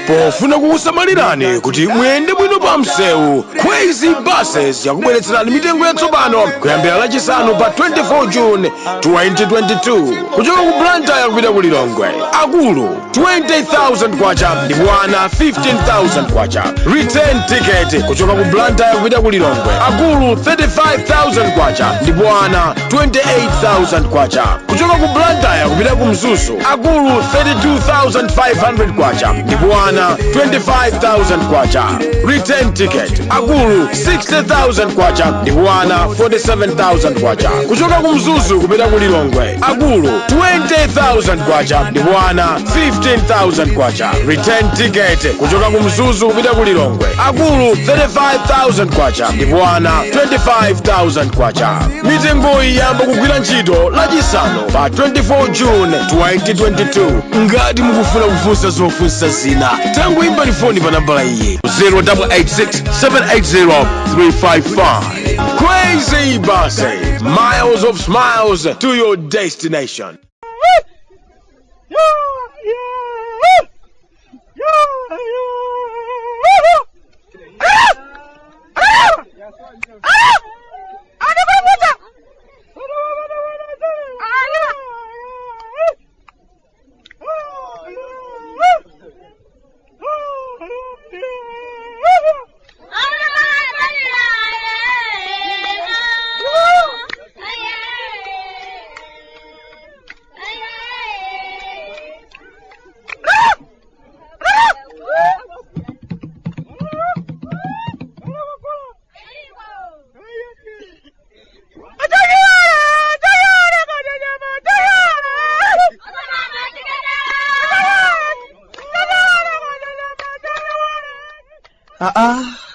pofuna kukusamalirani kuti muyende bwino pa msewu. Crazy Buses yakubweretserani mitengo yatsopano kuyambira lachisanu pa 24 June 2022 kuchoka ku Blantyre kupita ku Lilongwe. Akulu 20,000 kwacha ndipo ana 15,000 kwacha. Return ticket kuchoka ku Blantyre kupita ku Lilongwe. Akulu 35,000 kwacha ndipo ana 28,000 kwacha. Kuchoka ku Blantyre kupita ku Mzuzu. Akulu 32,500 kwacha ndipo ana 25,000 kwacha. Return ticket. Akulu 60,000 kwacha ndipo ana 47,000 kwacha. Kuchoka ku Mzuzu kupita ku Lilongwe. Akulu 20,000 kwacha ndipo ana 15,000 kwacha. Return ticket. Kuchoka ku Mzuzu kupita ku Lilongwe. Akulu 35,000 kwacha ndipo ana 25,000 kwacha. Mitengo iyamba kugwira ntchito lachisanu pa 24 June 2022. Ngati mukufuna kufunsa zofunsa zina tangoimbani foni pa nambala iyi 0886 780 355. Crazy Buses, miles of smiles to your destination.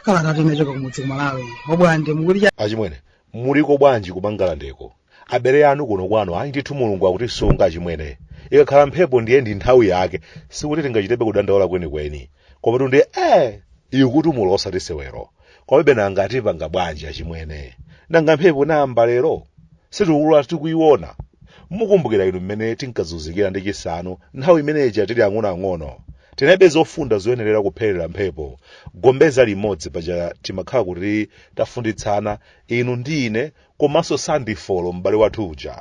Kalata tumechoka kumudzi Malawi. Bwande mukuli achimwene muliko bwanji kumangala ndeko abere anu kuno kwano ayi ndithu mulungu akutisunga achimwene ikakhala mphepo ndiye ndi nthawi yake sikuti tingachitepe kudandaula kwenikweni koma tunde iyo kuti mulo osatisewero kwabe nanga atipanga bwanji achimwene nanga mphepo namba lero situlula tikuiona mukumbukira inu mmene tinkazunzikira ndi chisanu nthawi imeneyi tili ang'ono tinebe zofunda zoyenerera kupherera mphepo gombeza limodzi paja timakhala kuti tafunditsana inu ndi ine komanso sandifolo m'bale wathu uja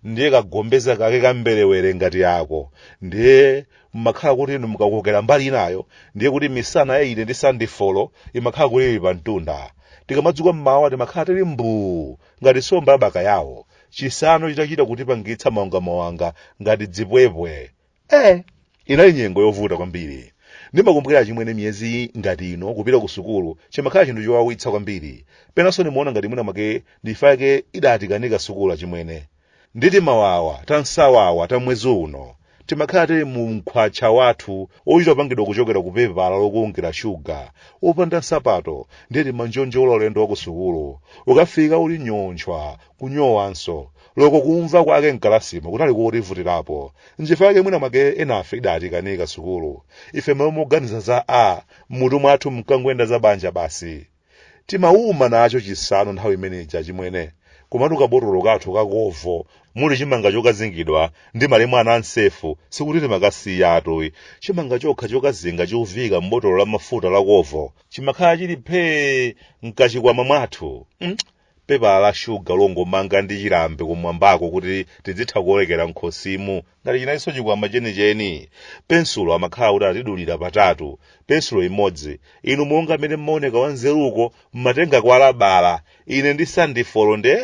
ndiye kagombeza kake kamberewere ngati yako ndiye mmakhala kuti inu mukakokera mbali inayo ndiye kuti misana ya ine ndi sandifolo imakhala kuti ili pa mtunda tikamadzuka mmawa timakhala tili mbuu ngati somba ya baka yawo chisanu chitachita kutipangitsa mawanga ngati dzipwepwe inali nyengo yovuta kwambiri. Ndimakumbukira chimwene miyezi ngati ino kupita ku sukulu chimakhala chinthu chowawitsa kwambiri. Penanso ndimaona ngati mwina make ndifake idatikanika sukulu achimwene. Nditi mawawa tansawawa ta mwezi uno timakhala tili mu mkhwacha wathu ochita pangidwa kuchokera kupepa lokuungira shuga opanda nsapato nditi manjonjo olendo wa ku sukulu ukafika uli nyonchwa kunyowanso loko kumva kwake mkalasimo kutali kotivutirapo njifake mwina make enafe idatikanika sukulu ife moganiza za mutu mwathu mkangwenda za banja basi timauma nacho chisanu nthawi imeneyi chimwene komatu kabotolo kathu kakovo muli chimanga chokazingidwa ndi malemu ana ansefu sikuti timakasiya atoyi chimanga chokha chokazinga chuvika mbotolo la mafuta la kovo chimakhala chili phee mkachikwama mwathu pepa la shuga longomanga ndi chilambe kumwambako kuti tidzitha kuolekera nkhosimu ngati chinaliso chikwama chenicheni pensulo amakhala kuti atidulira patatu pensulo imodzi inu monga mmene mmaoneka wanzeruko mmatenga kwa labala ine ndi sandifolo nde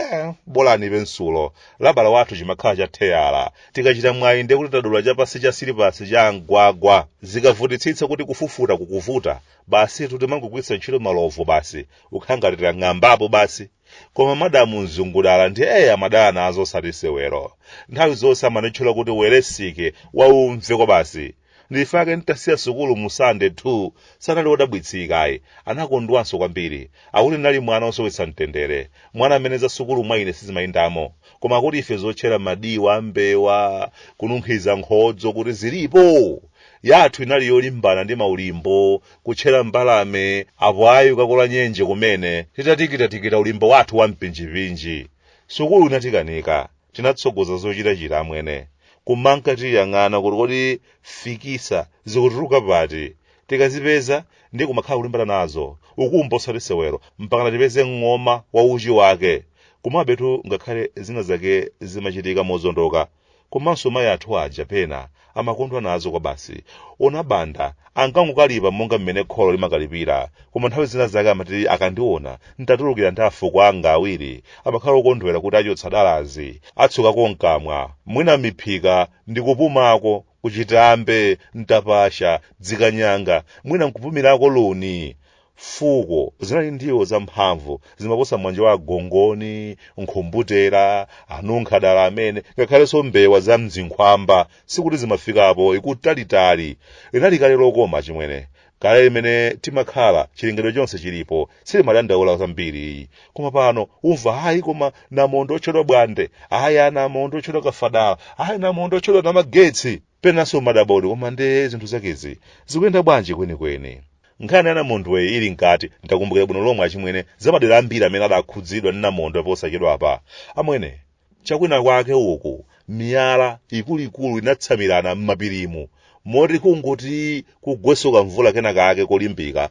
bolani pensulo labala wathu chimakhala cha theyala tikachita mwayi nde kuti tadula chapasi cha silipasi cha mgwagwa zikavutitsitsa kuti kufufuta kukuvuta basi tutimangogwiritsa ntchito malovu basi ukhangatira ng'ambapo basi koma madamu mzungulala ndi amadala nazo satisewero nthawi zonse amanetchula kuti weresike waumve kwa basi ndifake ntasiya sukulu musande 2 sanali wodabwitsikayi anakondwanso kwambiri akuti nali mwana osowetsa mtendere mwana amene za sukulu mwa ine sizimayindamo koma akuti ife zotchera madiwa mbewa kununkhiza nkhodzo kuti zilipo yathu inali yolimbana ndi maulimbo kutchera mbalame apo ayi ukakola nyenje kumene titatikita ulimbo wathu wa mpinjipinji sukulu inatikanika tinatsogoza zochitachita amwene kumanka tiyang'ana kuti kodi fikisa zikutuluka pati tikazipeza ndi kumakhala kulimbana nazo ukumbosa tisewero mpaka tipeze ng'oma wa uchi wake. Kumabetu ngakhale zina zake zimachitika mozondoka, komanso mayi athu aja pena amakondwa nazo kwa basi. Ona banda ankangokalipa monga mmene kholo limakalipira, koma nthawi zina zake amati akandiona ntatulukira nthafuko anga awiri amakhala okondwera kuti achotsa dalazi atsuka konkamwa mwina miphika ndi kupumako kuchitambe ntapasha dzikanyanga mwina nkupumirako luni. Fuko zinali ndiwo zamphamvu zimaposa mwanje wa gongoni, nkhumbutera, anunkhadala amene ngakhalenso mbewa za mzinkhwamba sikuti zimafikapo ikutalitali. Linali kale lokoma chimwene, kale limene timakhala chilengedwe chonse chilipo silimadandaula zambiri. Koma pano umva hayi koma namondo otchedwa Bwande, hayi anamondo otchedwa Kafadala, hayi namondo otchedwa Namagetsi, penanso madabodi. Koma nde zinthu zakezi zikuyenda bwanji kwenikweni? Nkhani ya namondwe ili nkati ndakumbukira bwino lomwe achimwene zamadera ambiri amene adakhudzidwa ndi namondwe posachedwa apa. Amwene chakwina kwake uku miyala ikuluikulu inatsamirana m'mapirimu moti kungoti kugwesoka mvula kenakake kolimbika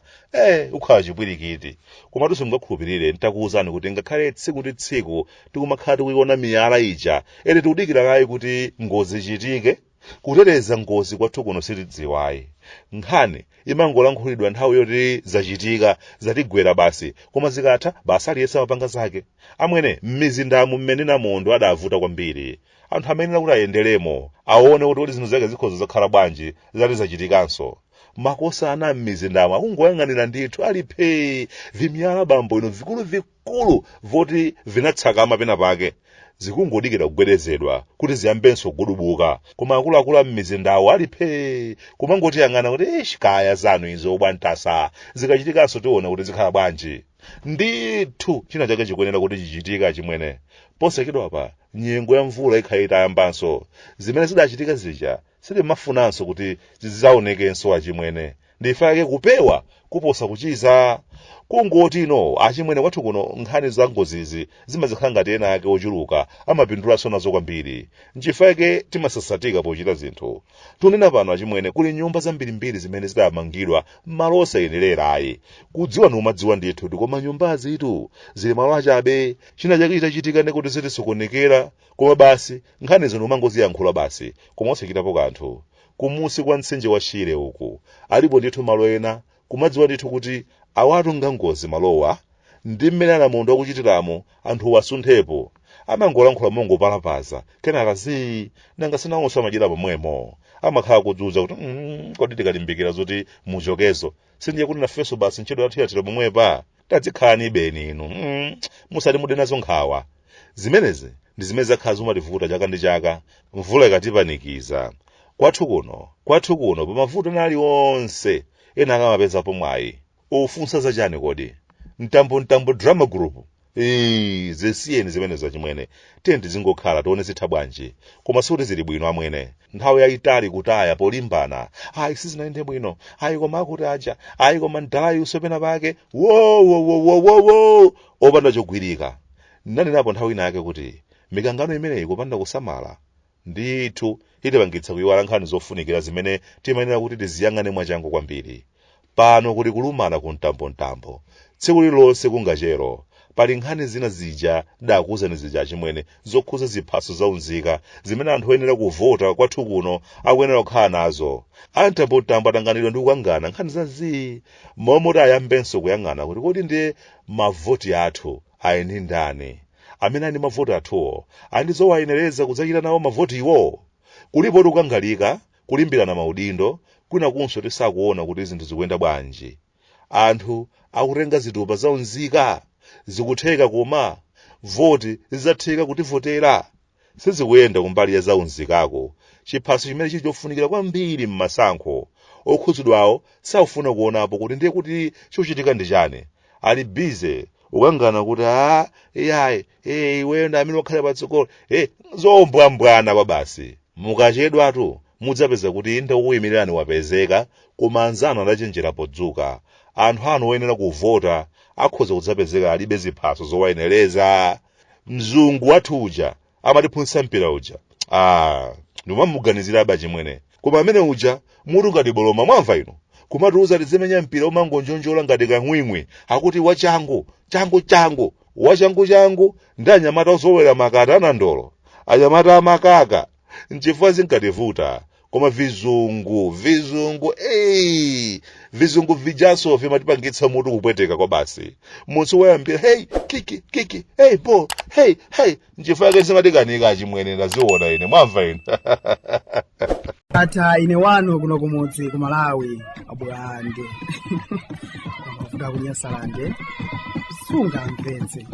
ukhala chipwirikiti. Komatu simungakhulupirire ntakuwuzani kuti ngakhale tsiku ndi tsiku tikumakhala tikuiona miyala ija ere tikudikira kaye kuti ngozi ichitike. Kuteteza ngozi kwathu kuno sitidziwayi. Nkhani imangolankhulidwa nthawi yoti zachitika zatigwera basi, koma zikatha basi aliyesa mapanga zake. Amwene m'mizindamu mmene namondo adavuta kwambiri, anthu amenera kuti ayenderemo aone kuti zinthu zake zikhoza zakhala bwanji zati zachitikanso. Makosa ana m'mizindamu akungoyang'anira ndithu alipe vimyala bambo ino vikulu voti vinatsakama pena pake zikungodikira kugwedezedwa kuti ziyambenso kugudubuka. Koma akuluakulu a m'mizindawo alipe kumangoti yang'ana kuti kaya zanu izo bwantasa zikachitikanso tiona kuti zikhala bwanji. Ndithu china chake chikuyenera kuti chichitika chimwene posachedwa pa nyengo ya mvula ikhala itayambanso. Zimene zidachitika zija sitimafunanso kuti zidzaonekenso achimwene. Ndifa yake kupewa kuposa kuchiza. Kungoti ino achimwene kwathu kuno nkhani za ngozizi zimazikhala ngati ena ake ochuluka amapindulanso nazo kwambiri. Nchifukwa yake timasasatika pochita zinthu. Tunena pano achimwene kuli nyumba zambirimbiri zimene zidamangidwa malo osayenererayi. Kudziwa numadziwa ndithu koma nyumbazi itu zili malo achabe. China chake chitachitika ndi kuti zitisokonekera, koma basi nkhani zino umangoziyankhula basi koma osachitapo kanthu. Kumusi kwa mtsinje wa Shire uku alipo ndithu malo ena kumadziwa ndithu kuti awatu ngangozi malowa ndi mmene namondo akuchitiramo anthu wasunthepo. Amangolankhula mongo palapaza kenaka nanga sinawonso amachita pomwemo. Amakhala kudzudza kuti kodi tikalimbikira zoti muchokezo sindiye kuti nafenso basi ntchito yathu yatira pomwepa tadzikhalani ibeni inu musati mudenazo nkhawa. Zimenezi ndi zimene zakhala zimativuta chaka ndi chaka mvula ikatipanikiza. Kwathu kuno pamavuto nali onse ena akamapezapo mwayi ufunsa zachani kodi mtambo drama group zesiyeni zimene zachimwene tenti zingokhala tione zitha bwanji. Koma sikuti zili bwino amwene nthawi yayitali kutaya polimbana ayi sizinaende bwino ayi koma akuti aja ayi koma ndalayi usopena pake wo opanda chogwirika. Nanenapo nthawi ina yake kuti mikangano imeneyi kupanda kusamala ndithu itipangitsa kuyiwala nkhani zofunikira zimene timayenera kuti tiziyang'ane mwachangu kwambiri. Pano kuti kulumana ku mtambo tsiku lilonse kungachero pali nkhani zina zija dakuwuzani zija chimwene zokhuza ziphaso zaunzika zimene anthu oyenera kuvota kwathu kuno akuyenera kukhala nazo. Amtambo atanganidwa ndi kukangana nkhani zazi momwe ayambenso kuyang'ana kuti kodi ndi mavoti athu ayeni ndani amene ali mavoti athuwo andizowayenereza kudzachita nawo mavoti iwo. Kulipo kukangalika kulimbirana maudindo kwina kunso tisakuona kuti zinthu zikuyenda bwanji. Anthu akutenga zitupa zaunzika zikutheka koma voti zidzatheka kutivotera sizikuyenda kumbali ya zaunzikako. Chiphaso chimene chili chofunikira kwambiri m'masankho okhudzidwawo saufuna kuonapo kuti ndiye kuti chochitika ndi chani. Ali bize ukangana kuti iweyo ndi amene wakhale patsogolo zombwambwana kwa basi. Mukachedwatu mudzapeza kuti ndikuyimirani wapezeka koma anzanu adachenjera podzuka. Anthu anu oyenera kuvota akhoza kudzapezeka alibe ziphaso zowayenereza. Mzungu wathu uja amatiphunzitsa mpira uja ndimamuganizira aba chimwene koma amene uja mutu ngati boloma mwamva ino kumatiuza tizimenya mpira umangonjonjola ngati kamwimwi akuti wachangu changu wachangu ndi anyamata ozowera makata anandolo anyamata amakaka nchifukwa zinkativuta koma vizungu vizungu vijaso vimatipangitsa mutu kupweteka kwa basi musi wayambira hey kiki hey ball hey nchifukwa yake zimatikanika achimwene ndaziona ine mwamva ine ata ine wano kuno kumudzi ku Malawi abwande kuda kunyasalande sunga mvenze